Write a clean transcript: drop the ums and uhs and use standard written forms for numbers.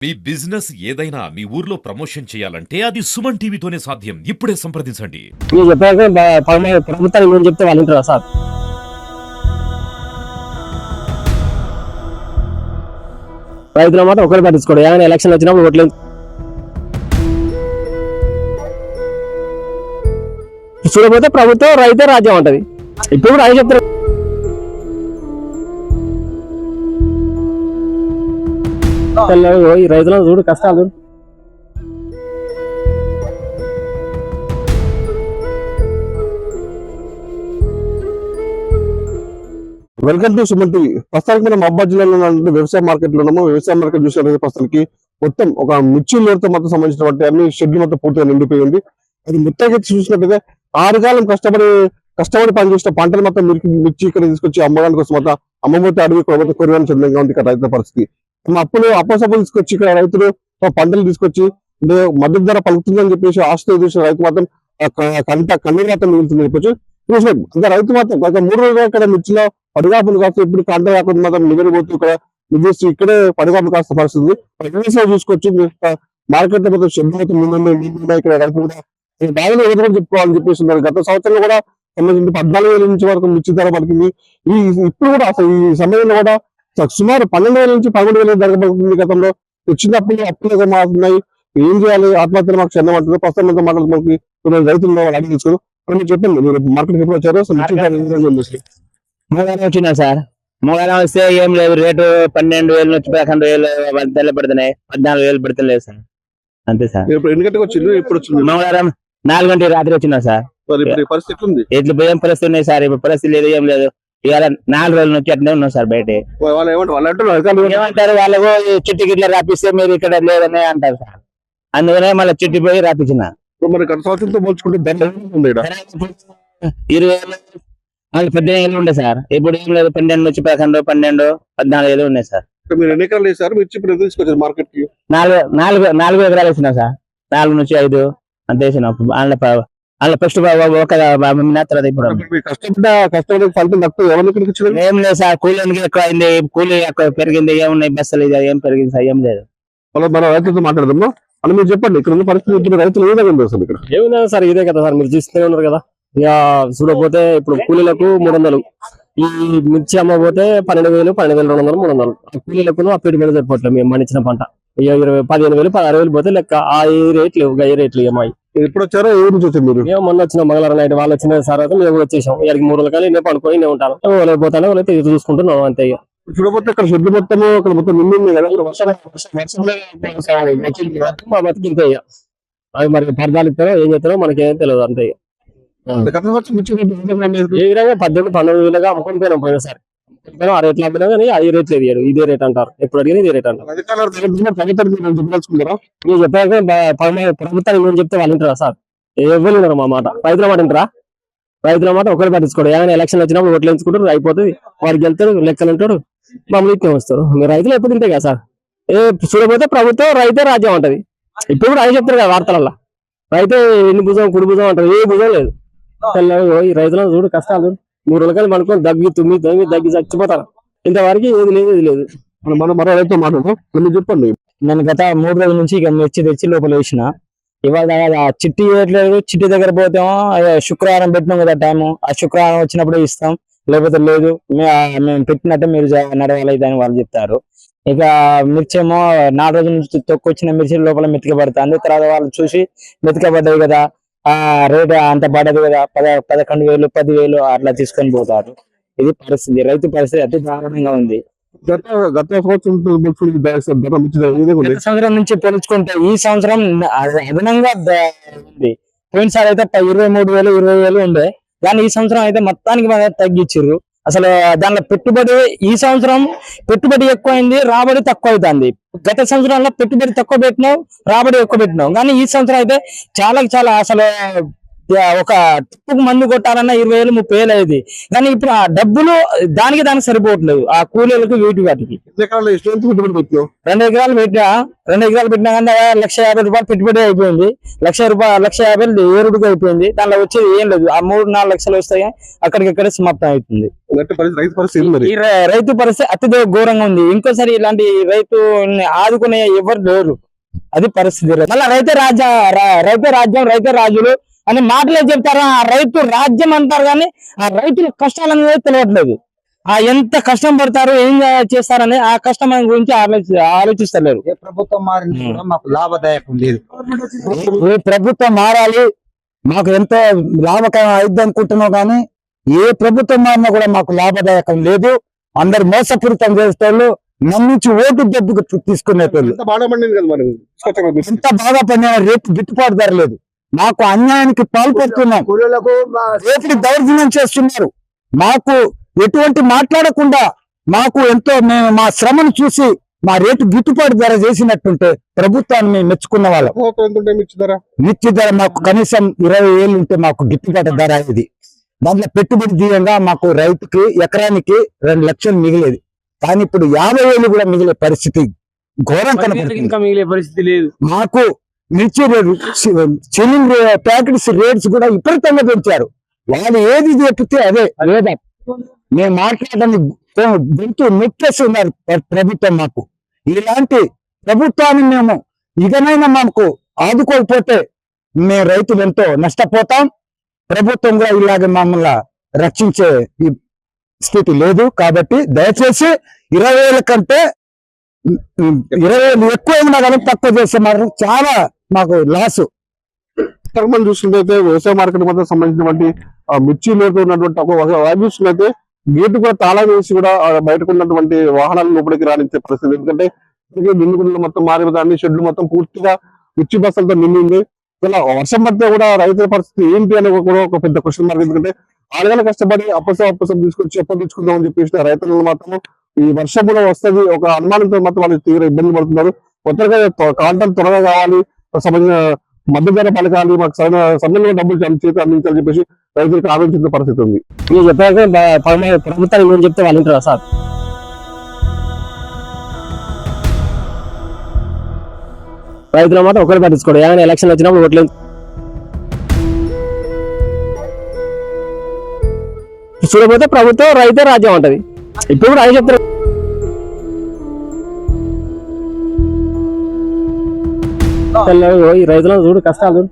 మీ business ఏదైనా మీ ఊర్లో promotion చేయాలంటే అది సుమన్ టీవీతోనే సాధ్యం. ఇప్పుడే సంప్రదించండి. మీరు చెప్పాక ప్రభుత్వానికి ఏం చెప్తే వాళ్ళు వింటారా సార్? రైతుల మాట ఒకరు పట్టించుకోడు. ఏమైనా ఎలక్షన్ వచ్చినప్పుడు ఓట్లు చూడకపోతే ప్రభుత్వం రైతే రాజ్యం ఉంటది. ఇప్పుడు కూడా అదే చెప్తారు. ఈ రైతులను చూడు కష్టాలు చూడు. Welcome to Suman TV. ప్రస్తుతానికి మనం మహబూబాబాద్ జిల్లాలో ఉన్న వ్యవసాయ మార్కెట్ లో ఉన్నాము. వ్యవసాయ మార్కెట్ చూసినట్లయితే ప్రస్తుతానికి మొత్తం ఒక మిర్చి లోటుతో మొత్తం సంబంధించినటువంటి అన్ని షెడ్లు మొత్తం పూర్తిగా నిండిపోయి ఉంది. అది మొత్తంగా చూసినట్లయితే 6 కాలం కష్టపడి పనిచేసిన పంటలు మొత్తం మిర్చి ఇక్కడ తీసుకొచ్చి అమ్మడానికి కోసం మొత్తం అమ్మబోతే అడవి మొత్తం కొరియాని చెందంగా ఉంది ఇక్కడ రైతుల పరిస్థితి. అప్పసప్పులు తీసుకొచ్చి ఇక్కడ రైతులు పంటలు తీసుకొచ్చి మద్దతు ధర పలుకుతుందని చెప్పేసి ఆశతో చూసిన రైతు మాత్రం కన్నీరు మాత్రం మిగులుతుందని చెప్పొచ్చు. ఇంకా రైతు మాత్రం గత 3 రోజులుగా ఇక్కడ మిర్చిలో పడిగాపులు కాస్త ఇప్పుడు కాంట కాకుండా మాత్రం నివరిపోతూ ఇక్కడ నిర్దేశిస్తూ ఇక్కడే పడిగాపులు కాస్త పరిస్థితి చూసుకోవచ్చు. మార్కెట్ లో మొత్తం షెడ్ ఇక్కడ రైతులు కూడా బాగా ఎదురు చెప్పుకోవాలని చెప్పేసి ఉన్నారు. గత సంవత్సరంలో కూడా 14,000 నుంచి వరకు మిర్చి ధర పలికింది. ఇప్పుడు కూడా అసలు ఈ సమయంలో కూడా సుమారు 12,000 నుంచి 13,000 ధర పలుకుతుంది. గతంలో వచ్చినప్పుడు అప్పులుగా మారుతున్నాయి. ఏం చేయాలి, ఆత్మహత్యలు మాకు క్షణం అంటారు. ప్రస్తుతం మాట్లాడుతున్నకి రైతులు అడిగి తీసుకుని చెప్పండి, మీరు మార్కెట్ ఎప్పుడు వచ్చారు? మూగారం వచ్చినా సార్. మూగారం వస్తే ఏం లేదు, రేటు 12,000 నుంచి 11,000 పడుతున్నాయి. 14,000 పడుతున్నాయి సార్, అంతే సార్. ఎన్ని గంటలకు వచ్చింది? ఇప్పుడు వచ్చింది మూగారం 4 గంటల రాత్రి వచ్చినా సార్. పరిస్థితి ఉంది ఇట్లా భయం పరిస్థితి ఉన్నాయి సార్. ఇప్పుడు పరిస్థితి లేదు, ఏం లేదు. ఇవాళ 4 రోజుల నుంచి అట్నే ఉన్నాం సార్ బయట. ఏమంటారు వాళ్ళకు చిట్టి గిట్ల రాపిస్తే మీరు ఇక్కడ లేదని అంటారు సార్. అందుకనే మళ్ళీ చిట్టి పోయి రాపించిన. మరి గత సంవత్సరంతో పోల్చుకుంటే 20,000 18,000 ఉండే సార్. ఇప్పుడు ఏం లేదు, 12 నుంచి 11, 12, 14,000 ఉన్నాయి సార్. మీరు ఎన్ని ఎకరాలు వేసారు మిర్చి? ఇప్పుడు ఎంత తీసుకొచ్చారు మార్కెట్ కి? 4 ఎకరాలు వేసినా సార్. 4 నుంచి 5 అంత వేసినా. అందులో ఫస్ట్ ఒక తర్వాత ఇప్పుడు కష్టపడి ఫలితం తక్కువ ఎవరికి ఏం లేదు సార్. కూలీకి ఎక్కువ అయింది, కూలీ ఎక్కువ పెరిగింది. ఏమున్నాయి బస్సులు ఇది ఏం పెరిగింది సార్, ఏం లేదు. మన రైతులతో మాట్లాడదాము అని మీరు చెప్పండి. ఇక్కడ ఉన్న పరిస్థితి రైతులు ఏ విధంగా ఉంది అసలు? ఇక్కడ ఏముందా సార్, ఇదే కదా సార్, మీరు చూస్తూనే ఉన్నారు కదా. ఇక చూడకపోతే ఇప్పుడు కూలీలకు 300, ఈ మిర్చి అమ్మకపోతే 12,000, 12,200, 300. కూలీలకు ఆ పెట్టుబడి సరిపోవట్లేదు. మేము పండించిన పంట 15,000, 16,000 పోతే లెక్క. ఆ రేట్లు ఏమాయి. ఎప్పుడు వచ్చారో ఏ నుంచి వచ్చారు మీరు? మేము మొన్న వచ్చిన మంగళవారం నైట్ వాళ్ళు వచ్చిన సార్ అయితే మేము వచ్చేసాం. ఇక్కడికి 3 రోజులు కానీ నేను పడుకొని నేను ఉంటాను. వాళ్ళకి పోతాను, వాళ్ళైతే ఇది చూసుకుంటున్నాం అంతే. ఇక చూడకపోతే ఇక్కడ షెడ్లు మొత్తం అక్కడ మొత్తం నిండింది కదా. మా బతికి ఇంతే. ఇక అవి మరి పర్దాలు ఇస్తారో ఏం చేస్తారో మనకేం తెలియదు అంతే. ఏ విధంగా 18,000-12,000 అమ్ముకొని పోయినాం పోయినా సార్. ఆ రేట్లు అమ్మినా కానీ ఆ రేట్లు ఇయ్యారు, ఇదే రేట్ అంటారు. ఎప్పుడు అడిగినా ఇదే రేట్ అంటారు. మీరు చెప్పాక ప్రభుత్వానికి ఏం చెప్తే వాళ్ళు వింటారా సార్? ఎవరు వినరు మా మాట. రైతుల మాట వింటారా? రైతుల మాట ఒకరు పట్టించుకోడు. ఏమైనా ఎలక్షన్ వచ్చినప్పుడు ఓట్లు ఎంచుకుంటారు, అయిపోతుంది. వాడికి వెళ్తారు, లెక్కలు ఉంటాడు, మమ్మల్ని ఇట్టే వస్తారు. మీరు రైతులు ఎప్పుడు తింటాయి కదా సార్. చూడకపోతే ప్రభుత్వం రైతే రాజ్యం ఉంటది. ఇప్పుడు కూడా అదే చెప్తారు కదా వార్తలలో. రైతే ఎన్ని భుజం కుడి భుజం అంటారు, ఏ భుజం లేదు. ఈ రైతులను చూడు కష్టాలు చూడు. 3 రోజులు కానీ మనకొని దగ్గి చచ్చిపోతారు. ఇంతవరకు ఏది లేదు, ఇది లేదు. మరో రైతు మాట్లాడదాం, చెప్పండి. నేను గత 3 రోజుల నుంచి ఇక మిర్చి తెచ్చి లోపల వేసిన. ఇవాళ చిట్టి వేయట్లేదు. చిట్టి దగ్గర పోతేమో శుక్రవారం పెట్టినాం కదా టైము. ఆ శుక్రవారం వచ్చినప్పుడే ఇస్తాం, లేకపోతే లేదు. మేము పెట్టినట్టే మీరు నడవాలి అని వాళ్ళు చెప్తారు. ఇక మిర్చి ఏమో 4 రోజుల నుంచి తొక్కొచ్చిన మిర్చి లోపల మెతికబడుతుంది. తర్వాత వాళ్ళు చూసి మెతికబడ్డాయి కదా, ఆ రేటు అంత పడదు కదా, 11,000, 10,000 అట్లా తీసుకొని పోతారు. ఇది పరిస్థితి, రైతు పరిస్థితి అతి దారుణంగా ఉంది. గత సంవత్సరం నుంచి పోల్చుకుంటే ఈ సంవత్సరం అదనంగా ఉంది. పోయినసారి అయితే 23,000, 20,000 ఉండే, కానీ ఈ సంవత్సరం అయితే మొత్తానికి తగ్గించారు. అసలు దానిలో పెట్టుబడి ఈ సంవత్సరం పెట్టుబడి ఎక్కువైంది, రాబడి తక్కువ అవుతుంది. గత సంవత్సరంలో పెట్టుబడి తక్కువ పెట్టినాం, రాబడి ఎక్కువ పెట్టినాం. కానీ ఈ సంవత్సరం అయితే చాలా అసలు ఒక టిప్పుకు మందు కొట్టాలన్నా 20,000 30,000 అయ్యేది. కానీ ఇప్పుడు ఆ డబ్బులు దానికి సరిపోవట్లేదు ఆ కూలీలకు వీటి వాటికి. ఎన్ని ఎకరాలు ఎంత పెట్టుబడి పెట్టావు? 2 ఎకరాలు పెట్టినా కానీ 1,50,000 పెట్టుబడి అయిపోయింది. 1,50,000 ఏరుడుగా అయిపోయింది. దానిలో వచ్చేది ఏం లేదు. ఆ 3-4 లక్షలు వస్తాయి, అక్కడికిక్కడే సమాప్తం అవుతుంది. రైతు పరిస్థితి ఏంది మరి? ఈ రైతు పరిస్థితి అతి ఘోరంగా ఉంది. ఇంకోసారి ఇలాంటి రైతు ఆదుకునే ఎవరు లేరు. అది పరిస్థితి. మళ్ళీ రైతే రాజ్యం రైతే రాజులు అని మాటలే చెప్తారు. ఆ రైతు రాజ్యం అంటారు కానీ ఆ రైతుల కష్టాలు అనేది తెలియట్లేదు. ఆ ఎంత కష్టం పడతారు, ఏం చేస్తారని ఆ కష్టం గురించి ఆలోచిస్తలేరు. ఏ ప్రభుత్వం మారినా కూడా మాకు లాభదాయకం లేదు. ఏ ప్రభుత్వం మారాలి, మాకు ఎంతో లాభకరం అయిద్ది అనుకుంటున్నాం కానీ ఏ ప్రభుత్వం మారినా కూడా మాకు లాభదాయకం లేదు. అందరు మోసపూరితం చేసేటోళ్ళు, నమ్మించి ఓటు డబ్బుకు తీసుకునేటోళ్ళు. ఎంత బాగా పండింది కదా మరి ఎంత బాగా పడినా రేపు గిట్టుబాటు ధర లేదు. మాకు అన్యాయానికి పాల్పడుతున్నాం. కూలీలకు రేపు దౌర్జన్యం చేస్తున్నారు. మాకు ఎటువంటి మాట్లాడకుండా మాకు ఎంతో మేము మా శ్రమను చూసి మా రేటు గిట్టుబాటు ధర చేసినట్టుంటే ప్రభుత్వాన్ని మేము మెచ్చుకున్న వాళ్ళం. మిర్చి ధర మాకు కనీసం 20,000 ఉంటే మాకు గిట్టుబాటు ధర అయ్యేది. దాంట్లో పెట్టుబడి దీయంగా మాకు రైతుకి ఎకరానికి 2 లక్షలు మిగిలేది. కానీ ఇప్పుడు 50,000 కూడా మిగిలే పరిస్థితి ఘోరం కనపడుతుంది. ఇంకా మిగిలే పరిస్థితి లేదు. మాకు మిర్చి చెల్లింగ్ ప్యాకెట్స్ రేట్స్ కూడా విపరీతంగా పెంచారు. వాళ్ళు ఏది చెప్తే అదే లేదా మేము మాట్లాడడానికి గొంతు నొక్కేస్తున్నారు ప్రభుత్వం. మాకు ఇలాంటి ప్రభుత్వాన్ని మేము ఇకనైనా మాకు ఆదుకోకపోతే మేము రైతులు ఎంతో నష్టపోతాం. ప్రభుత్వం కూడా ఇలాగే మమ్మల్ని రక్షించే స్థితి లేదు. కాబట్టి దయచేసి 20,000 కంటే 20,000 ఎక్కువ అయినా కానీ తక్కువ చేస్తే మాత్రం చాలా మాకు లాసు. మనం చూసుకుంటే వ్యవసాయ మార్కెట్ మొత్తం సంబంధించినటువంటి మిర్చి లోటు ఉన్నటువంటి ఒక చూసుకుంటే గేటు కూడా తాళం వేసి కూడా బయటకు ఉన్నటువంటి వాహనాలు లోపలికి రాణించే పరిస్థితి. ఎందుకంటే నిండుగుండలు మొత్తం మారిపోతాయి, షెడ్లు మొత్తం పూర్తిగా మిర్చి బస్సులతో నిండింది. ఇలా వర్షం పడితే కూడా రైతుల పరిస్థితి ఏంటి అని కూడా ఒక పెద్ద క్వశ్చన్ మార్క్. ఎందుకంటే 6 నెలలు కష్టపడి అప్పసం తీసుకొచ్చి తీసుకుందామని చెప్పేసి రైతులు మాత్రం ఈ వర్షం కూడా వస్తుంది ఒక అనుమానంతో మాత్రం వాళ్ళు తీవ్ర ఇబ్బంది పడుతున్నారు. కొత్తగా కాంటం త్వరగా కావాలి, సంబంధించిన మద్దతు ధర పలకాలి, మాకు సమయంలో డబ్బులు చేతి అందించాలని చెప్పేసి రైతులకు ఆలోచించిన పరిస్థితి ఉంది. మీరు చెప్పాక ప్రభుత్వానికి ఏం చెప్తే వాళ్ళు వింటారా సార్? రైతుల మాట ఒకరు పట్టించుకోడు. ఏమైనా ఎలక్షన్ వచ్చినప్పుడు ఓట్లు చూడకపోతే ప్రభుత్వం రైతే రాజ్యం ఉంటది. ఇప్పుడు కూడా అదే చెప్తారు. ఈ రైతులను చూడు కష్టాలు చూడు.